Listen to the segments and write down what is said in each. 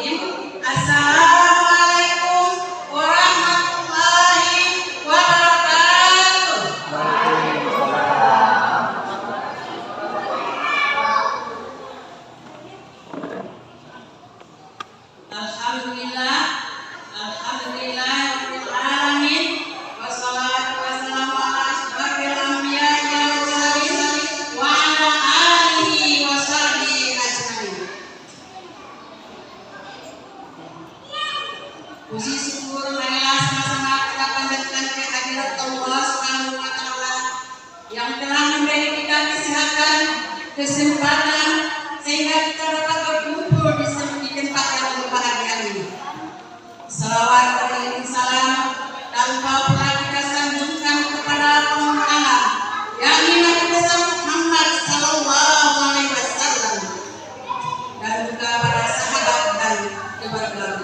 Assalamualaikum warahmatullahi wabarakatuh. Alhamdulillah, alhamdulillahirabbil alamin, wassalatu wassalamu ala asyrofil anbiya'i wal mursalin wa ala alihi wa sahbihi ajmain. Puji syukur marilah sama-sama kita panjatkan kehadirat Allah Subhanahu wa taala yang telah memberi kita kesehatan, kesempatan sehingga kita dapat berkumpul di tempat yang berbahagia ini. Salawat beriring salam tanpa pula kita sanjungkan kepada penghulu alam, yakni Nabi besar Muhammad sallallahu alaihi wasallam, dan juga para sahabat dan keluarga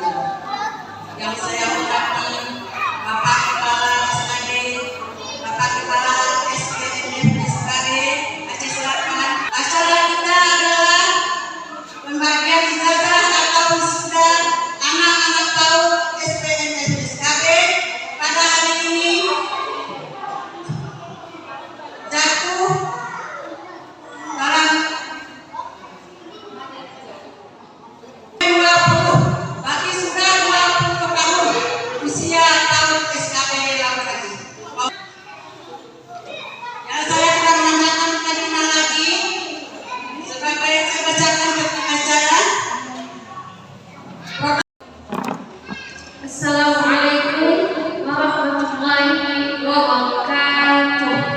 yang saya hormati Bapak Kepala SKD, Bapak Kepala SKD Aceh Selatan. Acara kita adalah pembagian ijazah atau wisuda anak-anak PAUD SPNS SKB pada hari ini jatuh dalam 20, bagi sudah 20 tahun usia PAUD SKB Lampung. Ya, saya tidak menanyakan kalimat lagi, sebagai saya bacakan bukti acara. Assalamualaikum warahmatullahi wabarakatuh.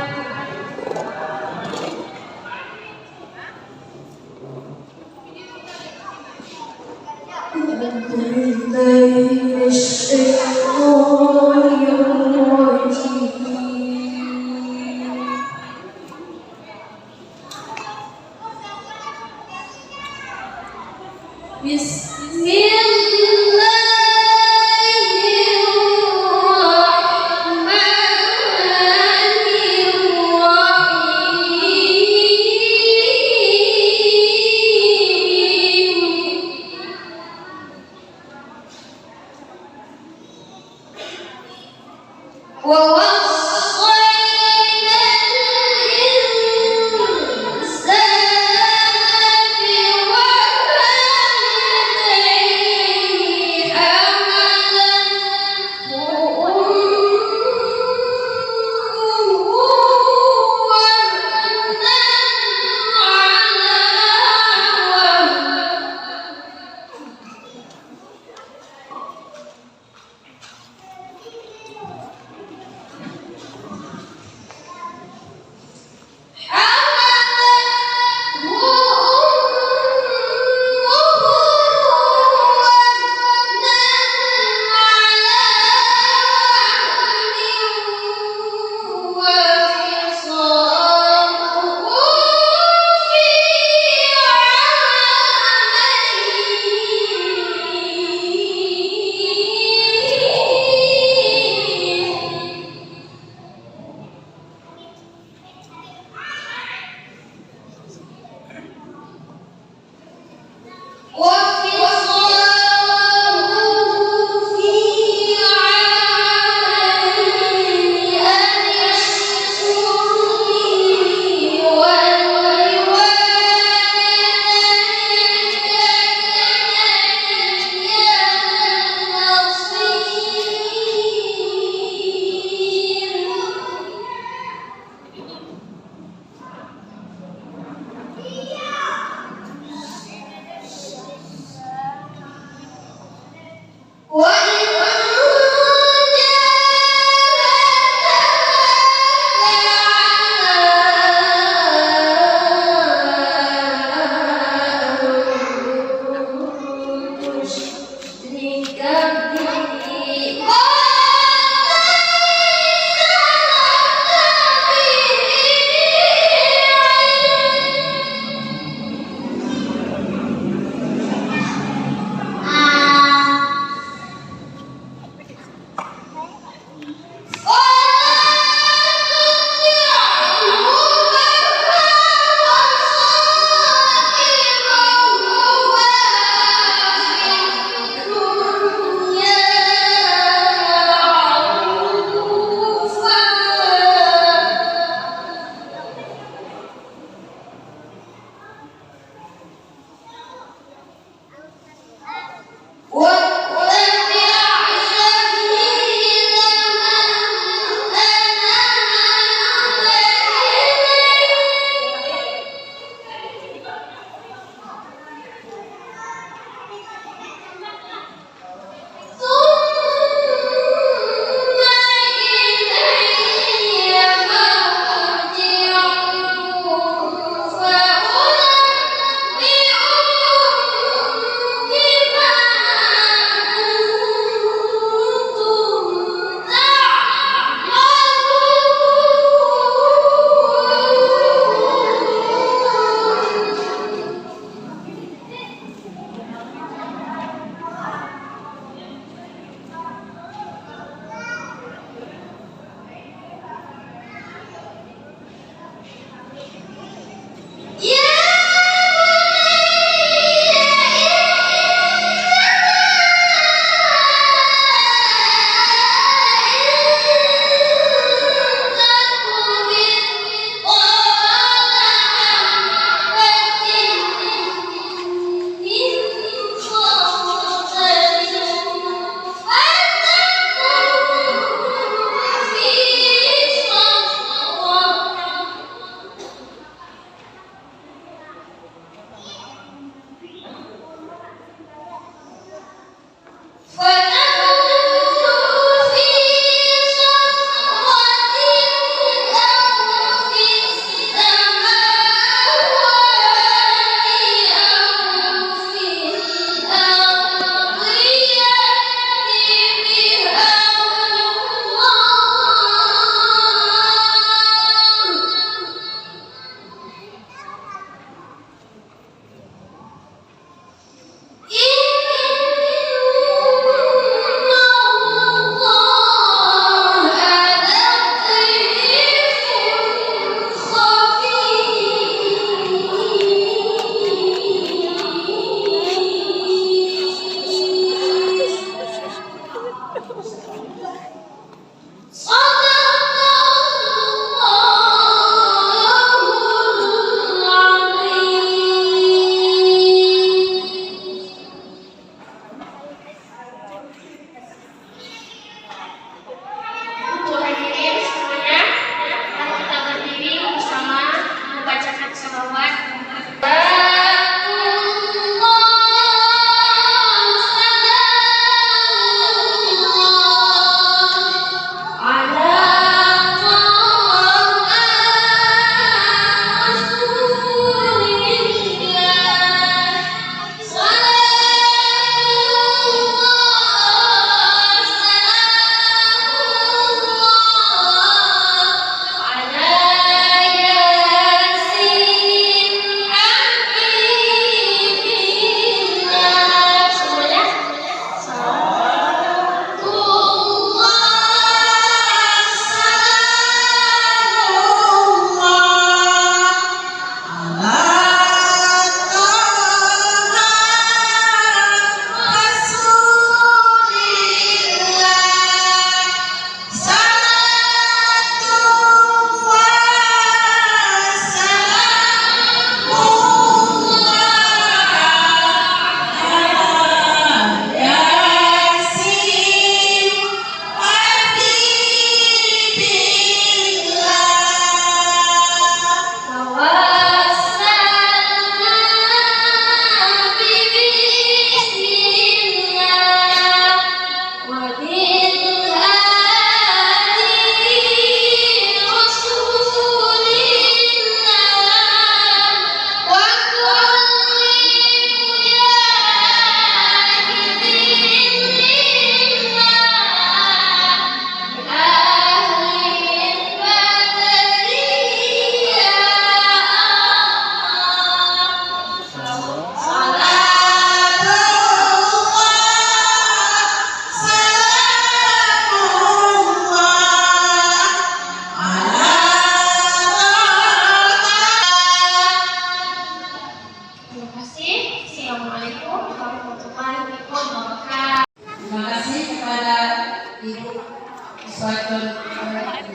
suatu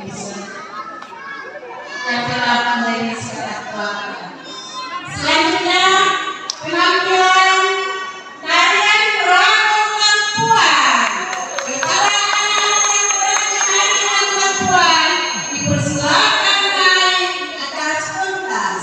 bisa dapat menjadi sesuatu. Selanjutnya penampilan tarian Rangkong Lampuan. Kepala anak-anak yang berani Lampuan dipersilakan naik ke atas pentas.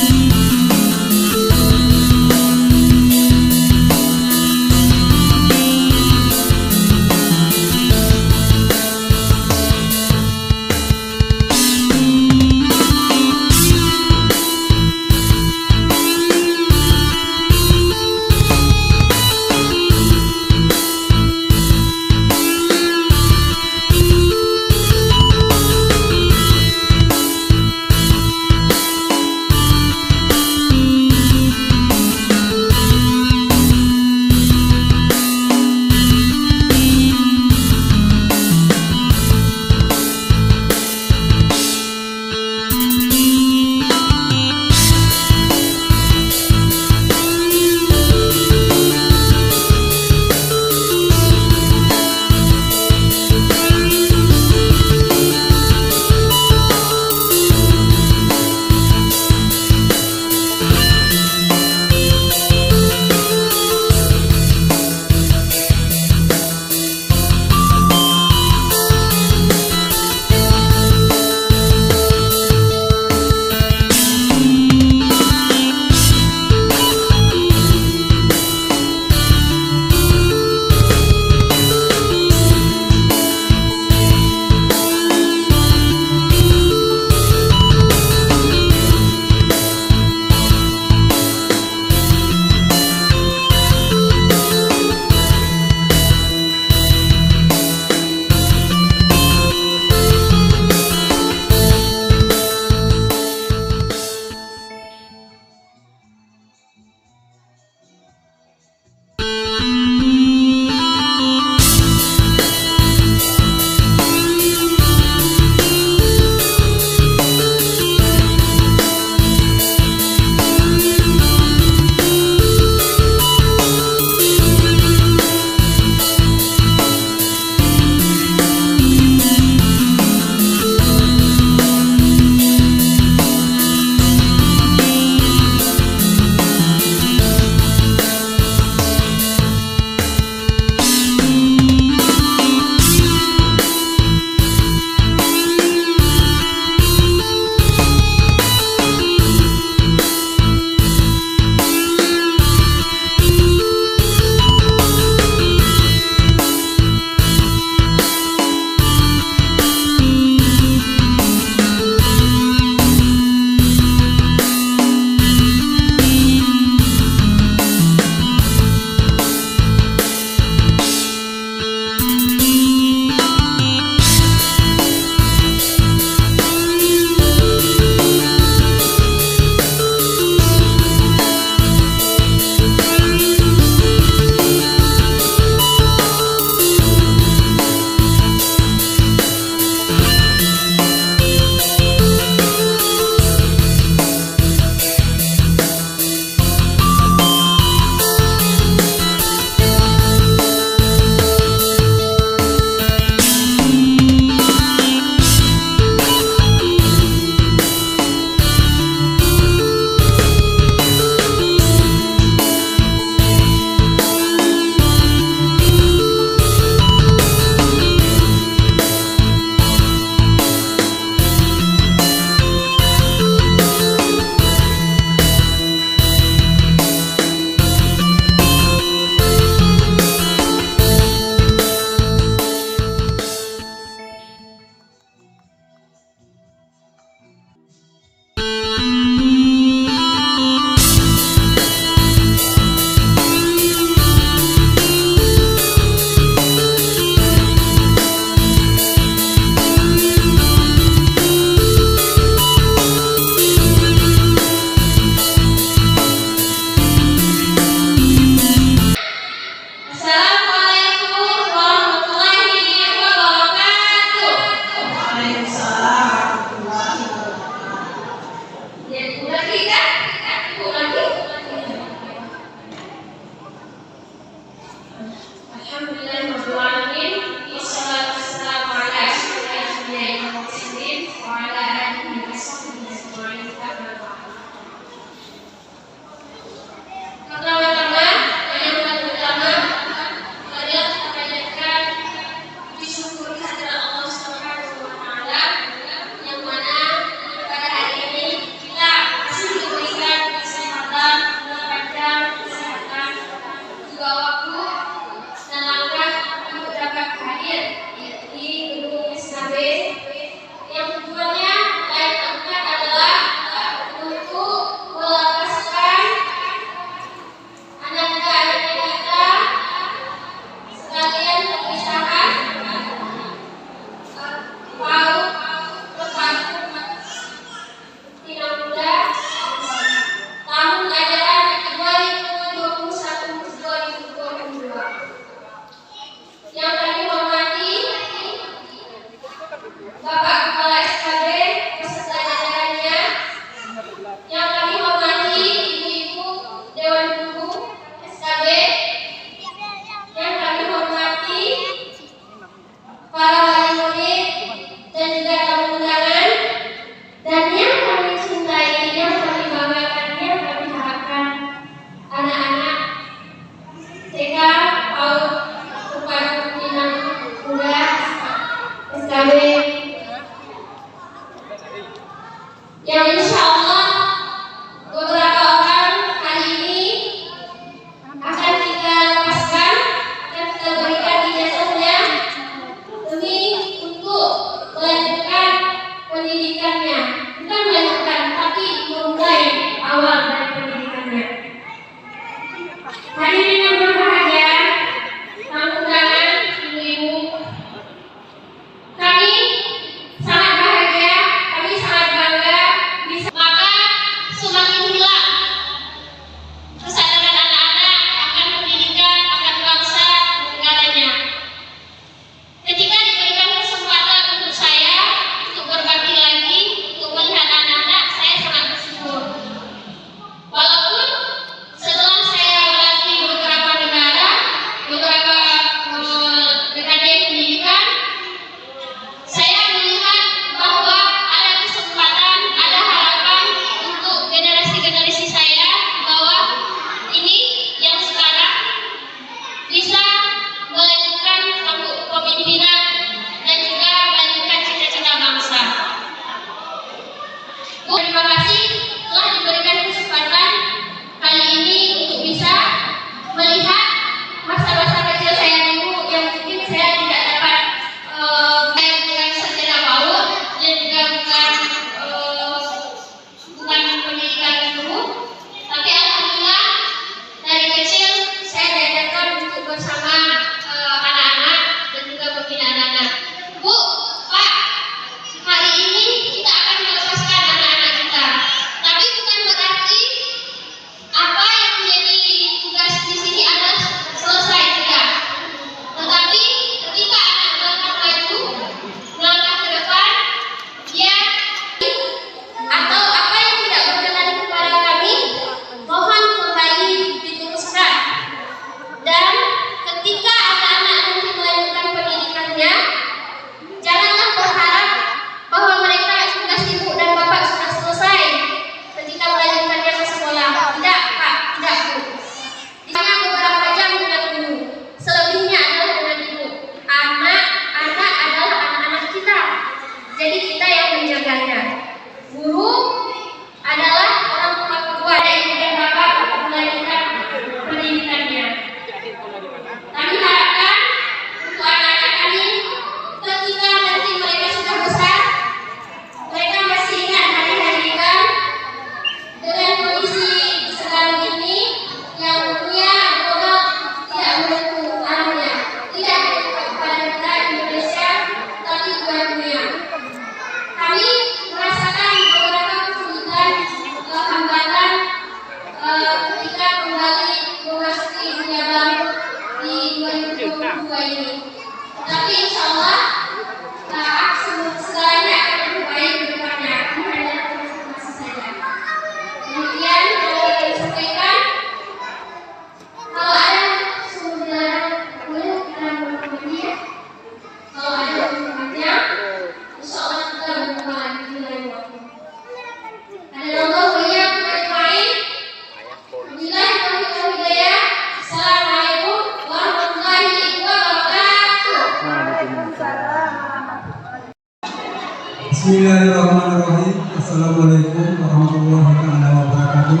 Bismillahirrahmanirrahim. Assalamualaikum warahmatullahi wabarakatuh.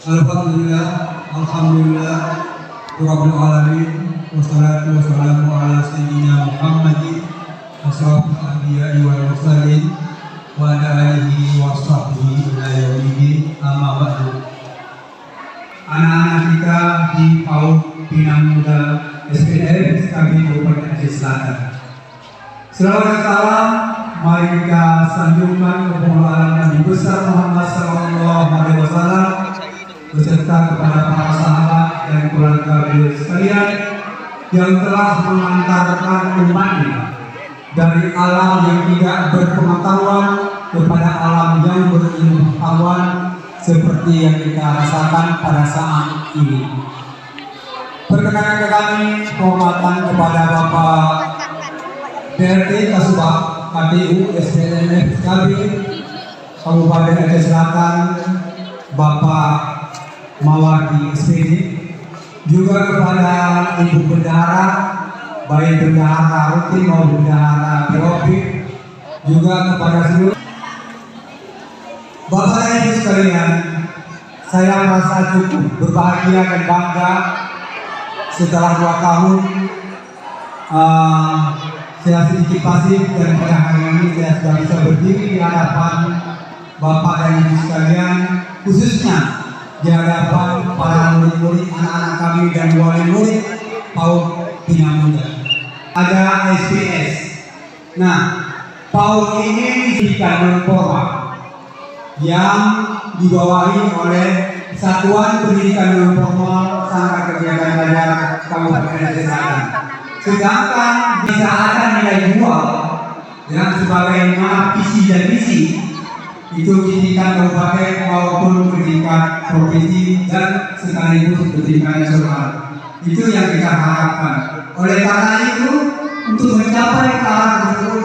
Alhamdulillah, alhamdulillah, rabbil alamin. Wassalatu wassalamu ala sayyidina Muhammadin asyrafil anbiya'i wal mursalin wa ala alihi wa sahbihi ila yaumiddin. Amma ba'du. Anak-anak kita di PAUD Pinang Muda SPDN kami Kabupaten Aceh Selatan. Selawat dan salam mari kita sanjungkan kemuliaan Nabi besar Muhammad SAW beserta kepada para sahabat dan keluarga beliau sekalian yang telah mengantarkan umatnya dari alam yang tidak berpengetahuan kepada alam yang berilmu pengetahuan seperti yang kita rasakan pada saat ini. Perkenalkan ke kami penghormatan kepada Bapak DRT Kasubag KTU SPNF SKB Kabupaten Aceh Selatan, Bapak Mawaki SPD, juga kepada Ibu Bendahara, baik bendahara rutin maupun bendahara periode, juga kepada seluruh Bapak dan Ibu sekalian. Saya merasa cukup berbahagia dan bangga setelah 2 tahun saya sedikit pasif, dan pada hari ini saya sudah bisa berdiri di hadapan Bapak dan Ibu sekalian, khususnya di hadapan para murid-murid anak-anak kami dan wali murid PAUD Pinang Muda. Ada SPS. Nah, PAUD ini pendidikan non-formal yang dibawahi oleh Satuan Pendidikan Non-Formal Sanggar Kegiatan Belajar Kabupaten Aceh Selatan. Sedangkan bisa ada nilai jual yang sebagaimana visi dan misi itu pendidikan kabupaten maupun pendidikan provinsi dan sekaligus pendidikan nasional. Itu yang kita harapkan. Oleh karena itu, untuk mencapai ke arah tersebut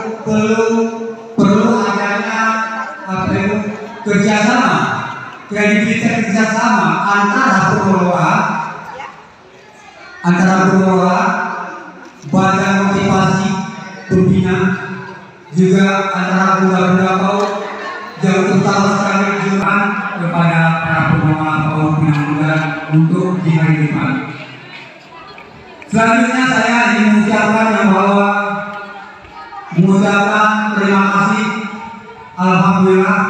perlu adanya kerjasama, kredibilitas kerjasama antara pengelola, badan motivasi pembina, juga antara bunda-bunda PAUD yang utama sekali juga kepada para pengelola PAUD Pinang Muda untuk di hari depan. Selanjutnya saya ingin mengucapkan terima kasih, alhamdulillah,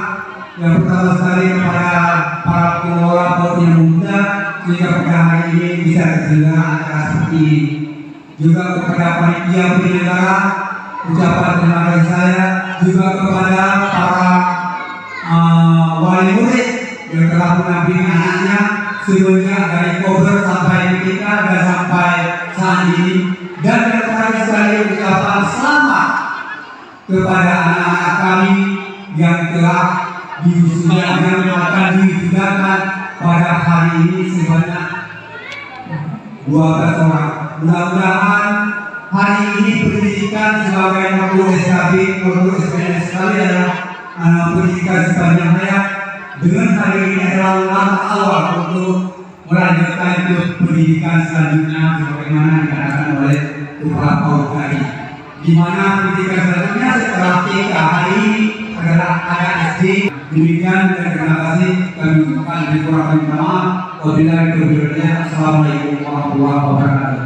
yang pertama sekali kepada para pengelola PAUD Pinang Muda sehingga pada hari ini bisa terselenggara acara seperti ini. Juga kepada panitia penyelenggara ucapan terima kasih saya, juga kepada para wali murid yang telah mendampingi anaknya semenjak dari cover sampai ketika dan sampai saat ini, dan yang terakhir sekali ucapan selamat kepada anak-anak kami yang telah akan diwisudakan pada hari ini sebanyak 12 orang. Mudah-mudahan hari ini pendidikan sebagai guru SKB, guru SPNS sekalian adalah pendidikan sepanjang hayat. Dengan hari ini adalah langkah awal untuk melanjutkan ke pendidikan selanjutnya sebagaimana dikatakan oleh Kepala PAUD tadi. Di mana pendidikan selanjutnya setelah TK hari ini adalah ada SD. Demikian dan terima kasih kami ucapkan di kurang minta maaf. Wabillahi taufiq wal hidayah. Assalamualaikum warahmatullahi wabarakatuh.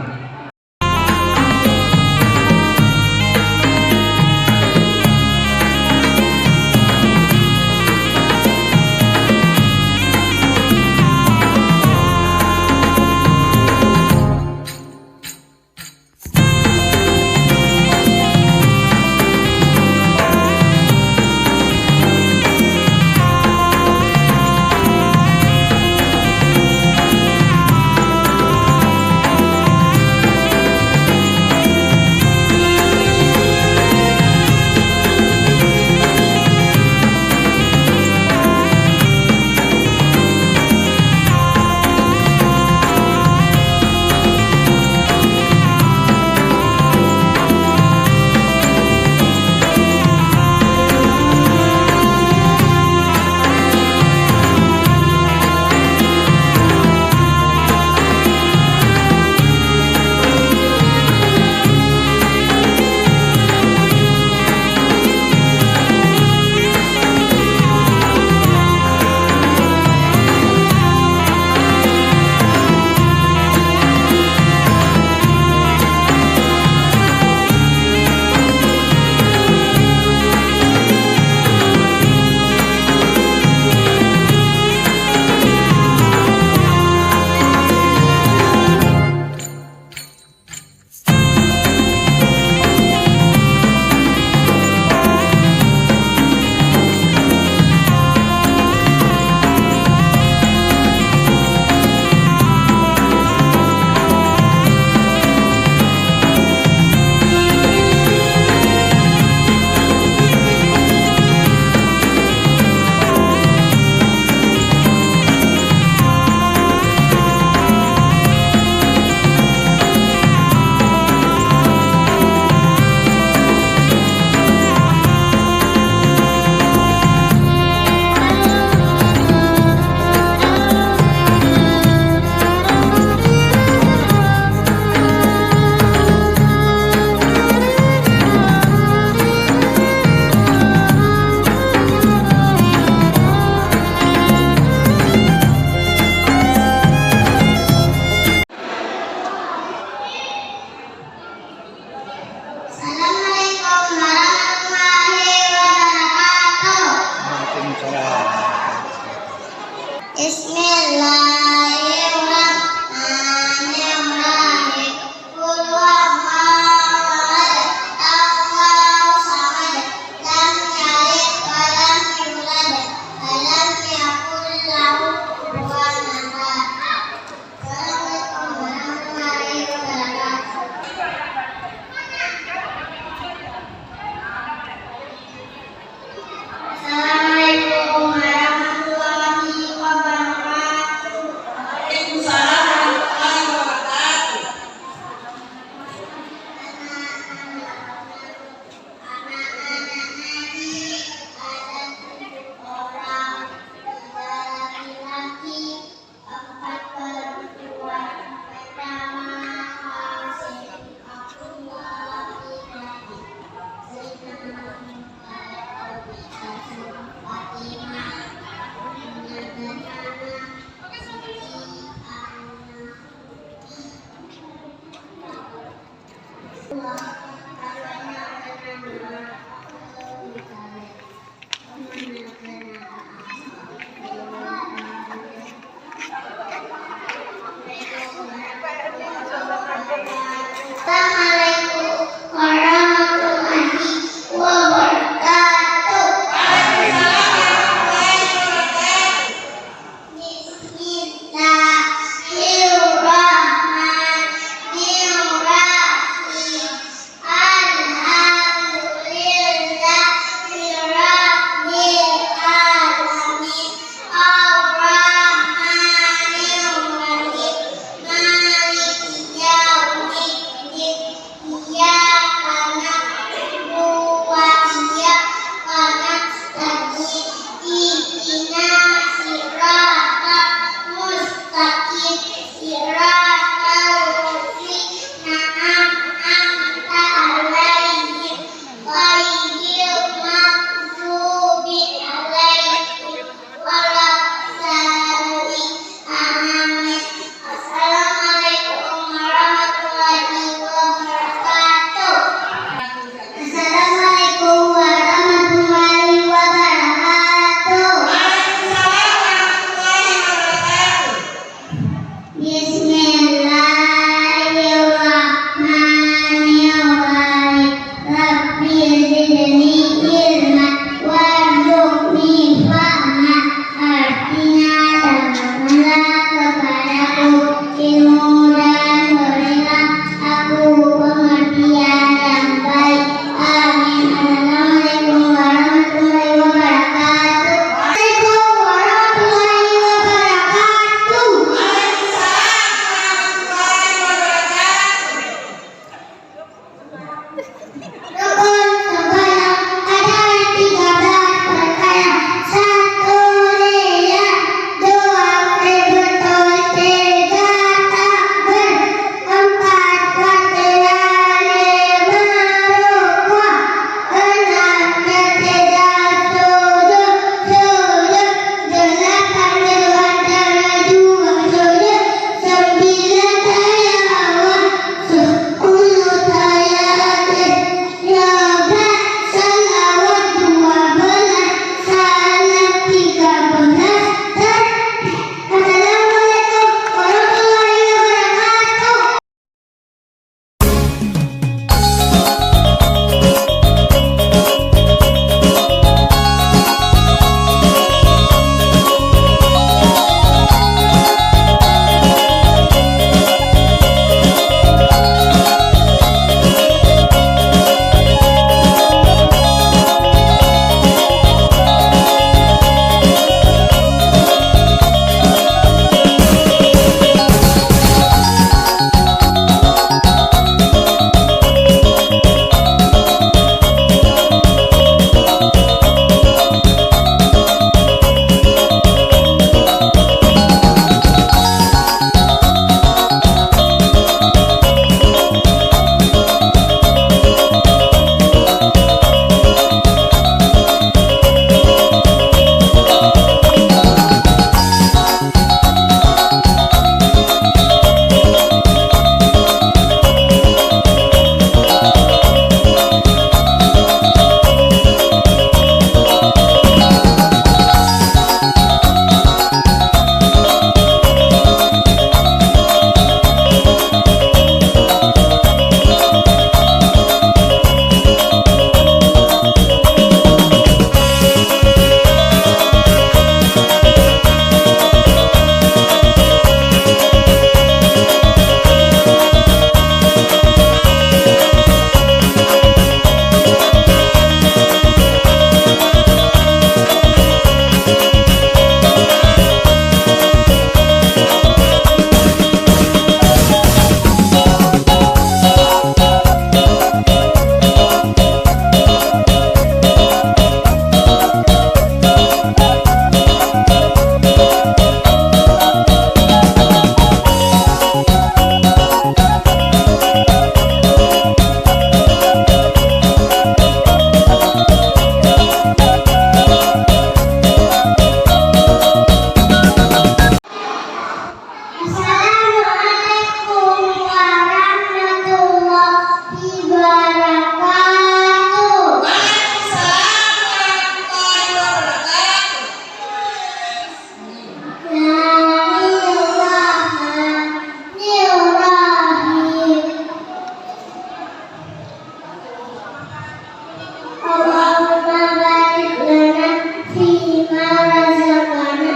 razaqana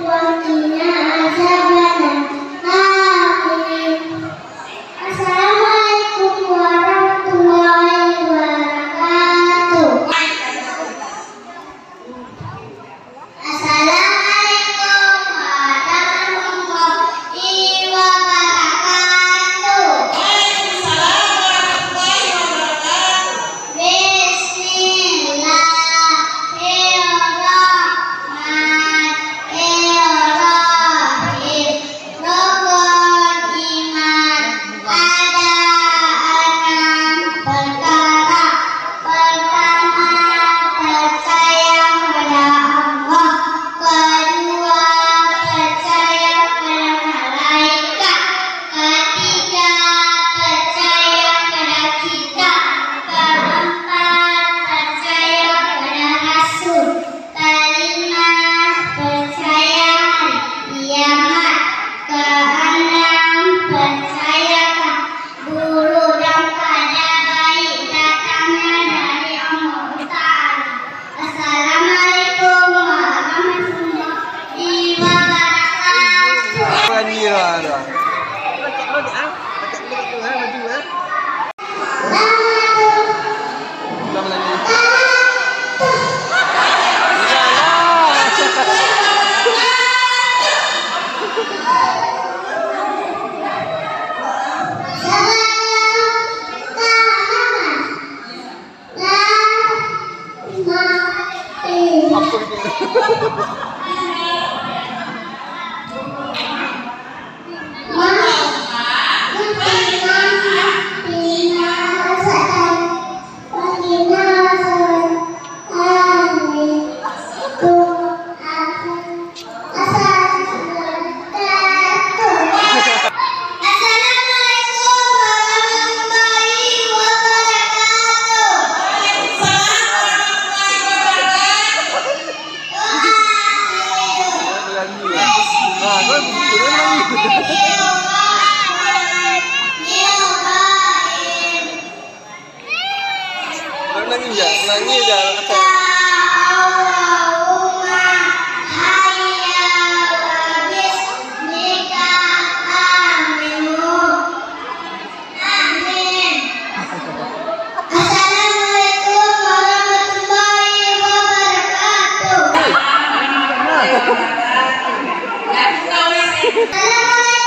wa qina azabannar. Amin. Assalamualaikum warahmatullahi wabarakatuh. Assalamualaikum warahmatullahi wabarakatuh. Bismillahirrahmanirrahim. Rukun iman ada 6 perkara. Pertama, percaya pada Allah. Kedua, percaya pada malaikat. Ketiga, percaya pada kitab. Keempat, percaya pada rasul. Kelima, percaya hari kiamat. Keenam, percaya guru dan kabar baik datangnya dari Allah Ta'ala. Assalamualaikum warahmatullahi wabarakatuh. Allahumma hayya wa bismika aminu. Amin. Assalamualaikum warahmatullahi wabarakatuh. Assalamualaikum.